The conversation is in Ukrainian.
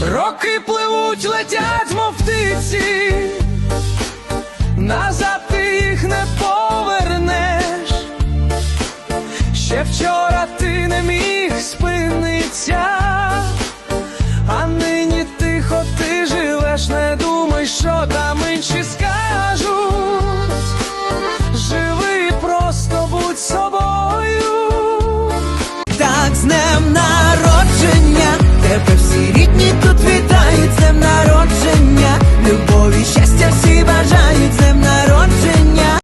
Роки пливуть, летять, мов птиці, назад ти їх не повернеш. Ще вчора ти не міг спинитися,